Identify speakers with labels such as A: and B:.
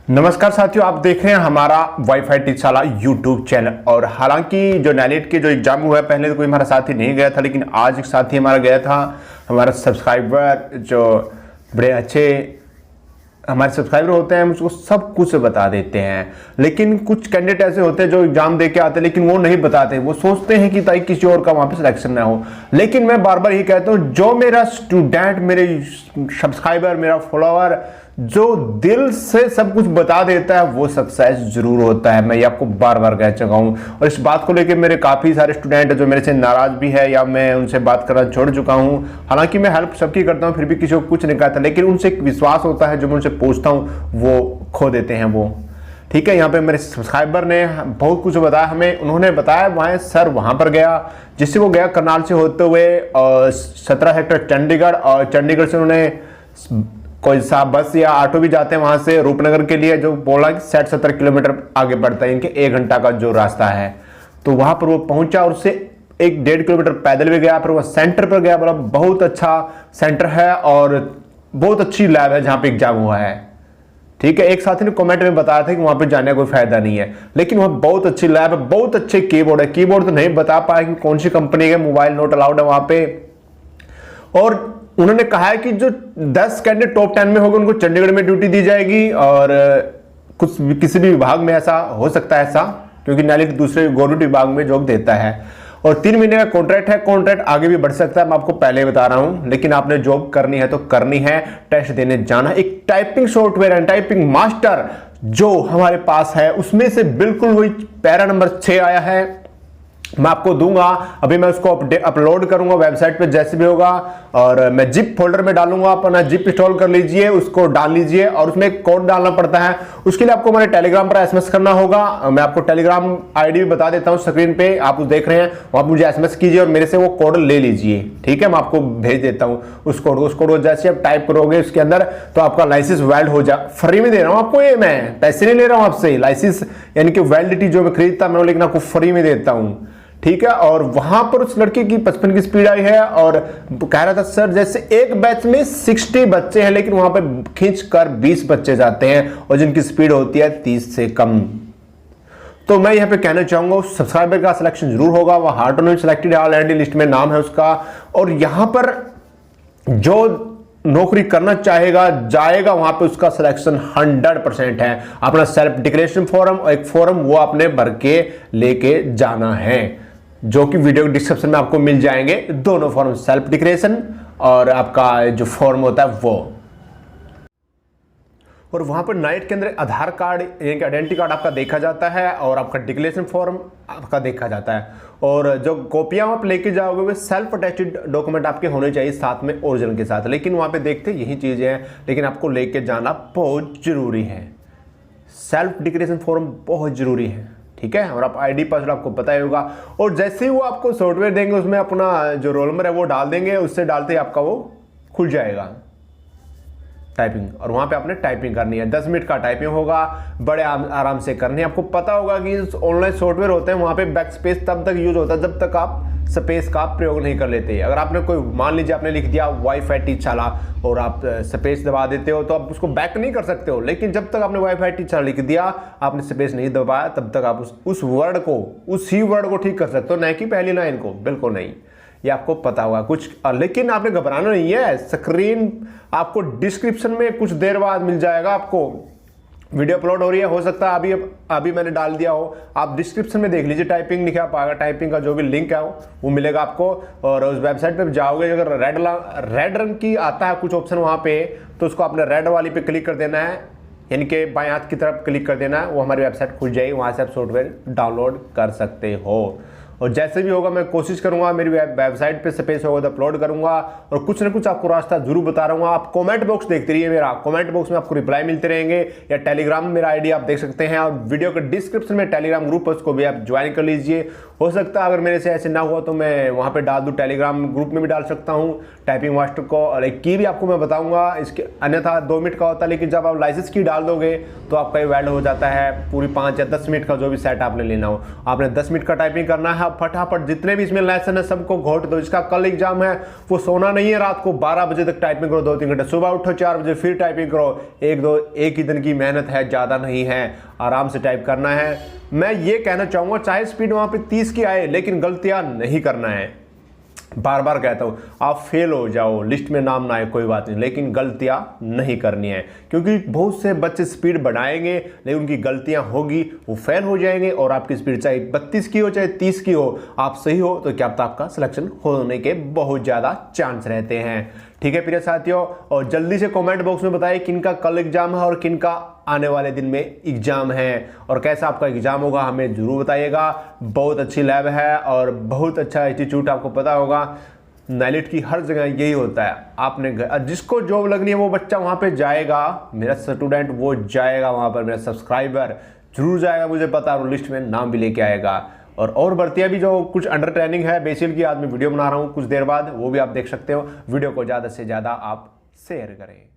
A: नमस्कार साथियों, आप देख रहे हैं हमारा वाईफाई टीचशाला यूट्यूब चैनल। और हालांकि जो नैलेट के जो एग्जाम हुआ है, पहले तो कोई हमारा साथी नहीं गया था, लेकिन आज एक साथी हमारा गया था। हमारा सब्सक्राइबर जो बड़े अच्छे हमारे सब्सक्राइबर होते हैं, हम उसको सब कुछ बता देते हैं। लेकिन कुछ कैंडिडेट ऐसे होते हैं जो एग्जाम दे के आते हैं लेकिन वो नहीं बताते, वो सोचते हैं कि ताकि किसी और का वहां पे सिलेक्शन ना हो। लेकिन मैं बार बार यही कहता हूं, जो मेरा स्टूडेंट, मेरे सब्सक्राइबर, मेरा फॉलोअर जो दिल से सब कुछ बता देता है वो सक्सेस जरूर होता है। मैं ये आपको बार बार कह चुका हूं। और इस बात को लेकर मेरे काफी सारे स्टूडेंट जो मेरे से नाराज भी है या मैं उनसे बात करना छोड़ चुका हूं। हालांकि मैं हेल्प सबकी करता हूं, फिर भी किसी को कुछ नहीं कहता, लेकिन उनसे एक विश्वास होता है जो मैं उनसे पूछता हूं वो खो देते हैं वो। ठीक है, यहाँ पे मेरे सब्सक्राइबर ने बहुत कुछ बताया हमें। उन्होंने बताया वहाँ सर वहाँ पर गया, जिससे वो गया करनाल से होते हुए 17 सेक्टर चंडीगढ़, और चंडीगढ़ से उन्होंने कोई सा बस या ऑटो भी जाते हैं वहां से रूपनगर के लिए, जो बोला कि 60-70 किलोमीटर आगे पड़ता है, इनके 1 घंटा का जो रास्ता है। तो वहां पर वो पहुंचा और उससे 1-1.5 किलोमीटर पैदल भी गया। फिर वो सेंटर पर गया, बोला बहुत अच्छा सेंटर है और बहुत अच्छी लैब है जहां पे एग्जाम हुआ है। ठीक है, एक साथी ने कमेंट में बताया था कि वहां पे जाने का कोई फायदा नहीं है, लेकिन वहां बहुत अच्छी लैब है, बहुत अच्छे कीबोर्ड है। कीबोर्ड तो नहीं बता पाया कि कौन सी कंपनी का, मोबाइल नोट अलाउड है वहां पे। और उन्होंने कहा है कि जो 10 कैंडिडेट टॉप 10 में होंगे उनको चंडीगढ़ में ड्यूटी दी जाएगी। और कुछ किसी भी विभाग में ऐसा हो सकता है ऐसा, क्योंकि नैलेट दूसरे गवर्नमेंट विभाग में जॉब देता है। और 3 महीने का कॉन्ट्रैक्ट है, कॉन्ट्रैक्ट आगे भी बढ़ सकता है, मैं आपको पहले ही बता रहा हूं। लेकिन आपने जॉब करनी है तो करनी है, टेस्ट देने जाना। एक टाइपिंग सॉफ्टवेयर है, टाइपिंग मास्टर जो हमारे पास है, उसमें से बिल्कुल वही पैरा नंबर 6 आया है, मैं आपको दूंगा। अभी मैं उसको अपलोड करूंगा वेबसाइट पे जैसे भी होगा, और मैं जिप फोल्डर में डालूंगा। अपना जिप इंस्टॉल कर लीजिए, उसको डाल लीजिए, और उसमें एक कोड डालना पड़ता है। उसके लिए आपको हमारे टेलीग्राम पर एसएमएस करना होगा। मैं आपको टेलीग्राम आईडी भी बता देता हूं, स्क्रीन पे आप उस देख रहे हैं, वहां मुझे एसएमएस कीजिए और मेरे से वो कोड ले लीजिए। ठीक है, मैं आपको भेज देता हूं उस कोड को जैसे आप टाइप करोगे उसके अंदर, तो आपका लाइसेंस वैलिड हो जाए। फ्री में दे रहा हूं आपको, ये मैं पैसे नहीं ले रहा हूं आपसे। लाइसेंस यानी कि वैलिडिटी जो मैं खरीदता मैं, लेकिन आपको फ्री में देता हूं। ठीक है, और वहां पर उस लड़के की 55 की स्पीड आई है, और कह रहा था सर जैसे एक बैच में 60 बच्चे हैं, लेकिन वहां पर खींच कर 20 बच्चे जाते हैं, और जिनकी स्पीड होती है 30 से कम। तो मैं यहां पे कहना चाहूंगा सब्सक्राइबर का सिलेक्शन जरूर होगा। वह heart on selected already list में नाम है उसका। और यहां पर जो नौकरी करना चाहेगा जाएगा वहां पे, उसका सिलेक्शन 100% है। अपना सेल्फ डिक्लेरेशन फॉर्म और एक फॉर्म वो आपने भर के लेके जाना है, जो कि वीडियो के डिस्क्रिप्शन में आपको मिल जाएंगे। दोनों फॉर्म, सेल्फ डिक्लेरेशन और आपका जो फॉर्म होता है वो। और वहां पर नाइट के अंदर आधार कार्ड यानी कि आइडेंटिटी कार्ड आपका देखा जाता है, और आपका डिक्लेरेशन फॉर्म आपका देखा जाता है। और जो कॉपियां आप लेके जाओगे वे सेल्फ अटैच्ड डॉक्यूमेंट आपके होने चाहिए साथ में ओरिजिनल के साथ। लेकिन वहां पे देखते यही चीजें हैं, लेकिन आपको लेके जाना बहुत जरूरी है। सेल्फ डिक्लेरेशन फॉर्म बहुत जरूरी है। ठीक है, और आप आईडी पासवर्ड आपको पता ही होगा। और जैसे ही वो आपको सॉफ्टवेयर देंगे उसमें अपना जो रोल नंबर है वो डाल देंगे, उससे डालते ही आपका वो खुल जाएगा टाइपिंग। और वहां पे आपने टाइपिंग करनी है, 10 मिनट का टाइपिंग होगा, बड़े आराम से करनी है। आपको पता होगा कि ऑनलाइन सॉफ्टवेयर होते हैं वहां पे बैक स्पेस तब तक यूज होता है जब तक आप स्पेस का प्रयोग नहीं कर लेते। अगर आपने कोई, मान लीजिए आपने लिख दिया वाईफाई टीचशाला और आप स्पेस दबा देते हो, तो आप उसको बैक नहीं कर सकते हो। लेकिन जब तक आपने वाईफाई टीचशाला लिख दिया, आपने स्पेस नहीं दबाया, तब तक आप उस वर्ड को, उसी वर्ड को ठीक कर सकते हो, न कि पहली लाइन को। बिल्कुल नहीं, ये आपको पता होगा कुछ। लेकिन आपने घबराना नहीं है, स्क्रीन आपको डिस्क्रिप्शन में कुछ देर बाद मिल जाएगा। आपको वीडियो अपलोड हो रही है, हो सकता है अभी मैंने डाल दिया हो, आप डिस्क्रिप्शन में देख लीजिए, टाइपिंग लिखा पाएगा, टाइपिंग का जो भी लिंक है वो मिलेगा आपको। और उस वेबसाइट पे जाओगे, अगर रेड रंग की आता है कुछ ऑप्शन वहां पे, तो उसको आपने रेड वाली पे क्लिक कर देना है, यानी कि बाएं हाथ की तरफ क्लिक कर देना है, वो हमारी वेबसाइट खुल जाएगी, वहां से आप सॉफ्टवेयर डाउनलोड कर सकते हो। और जैसे भी होगा मैं कोशिश करूंगा, मेरी वेबसाइट पे स्पेस होगा तो अपलोड करूंगा, और कुछ ना कुछ आपको रास्ता जरूर बता रहा हूँ। आप कमेंट बॉक्स देखते रहिए, मेरा कमेंट बॉक्स में आपको रिप्लाई मिलते रहेंगे, या टेलीग्राम में मेरा आईडी आप देख सकते हैं, और वीडियो के डिस्क्रिप्शन में टेलीग्राम ग्रुप है, उसको भी आप ज्वाइन कर लीजिए। हो सकता है अगर मेरे से ऐसे ना हुआ तो मैं वहाँ पे डाल दूँ, टेलीग्राम ग्रुप में भी डाल सकता हूँ टाइपिंग मास्टर को, और एक की भी आपको मैं बताऊँगा इसके, अन्यथा 2 मिनट का होता है, लेकिन जब आप लाइसेंस की डाल दोगे तो आपका ये वैलिड हो जाता है पूरी 5 या 10 मिनट का जो भी सेट आपने लेना हो। आपने 10 मिनट का टाइपिंग करना है, फटाफट जितने भी इसमें लेसन है सबको घोट दो। इसका कल एग्जाम है, वो सोना नहीं है, रात को 12 बजे तक टाइपिंग करो 2-3 घंटे, सुबह उठो 4 बजे फिर टाइपिंग करो। एक ही दिन की मेहनत है, ज़्यादा नहीं है, आराम से टाइप करना है। मैं ये कहना चाहूँगा चाहे स्पीड वहाँ पे 30 की आए लेकिन गलतियाँ नहीं करना है। बार बार कहता हूँ, आप फेल हो जाओ, लिस्ट में नाम ना आए कोई बात नहीं, लेकिन गलतियां नहीं करनी है, क्योंकि बहुत से बच्चे स्पीड बढ़ाएंगे लेकिन उनकी गलतियां होगी, वो फेल हो जाएंगे। और आपकी स्पीड चाहे 32 की हो चाहे 30 की हो, आप सही हो तो क्या पता आपका सिलेक्शन होने के बहुत ज़्यादा चांस रहते हैं। ठीक है प्रिय साथियों, और जल्दी से कमेंट बॉक्स में बताइए किनका कल एग्जाम है और किनका आने वाले दिन में एग्जाम है, और कैसा आपका एग्जाम होगा हमें जरूर बताइएगा। बहुत अच्छी लैब है और बहुत अच्छा इंस्टीट्यूट, आपको पता होगा NILET की हर जगह यही होता है। आपने जिसको जॉब लगनी है वो बच्चा वहाँ पे जाएगा, मेरा स्टूडेंट वो जाएगा वहाँ पर, मेरा सब्सक्राइबर जरूर जाएगा, मुझे पता है, लिस्ट में नाम भी लेके आएगा। और भर्तियाँ भी जो कुछ अंडर ट्रेनिंग है बेसिक की, आज मैं वीडियो बना रहा हूँ कुछ देर बाद, वो भी आप देख सकते हो। वीडियो को ज़्यादा से ज़्यादा आप शेयर करें।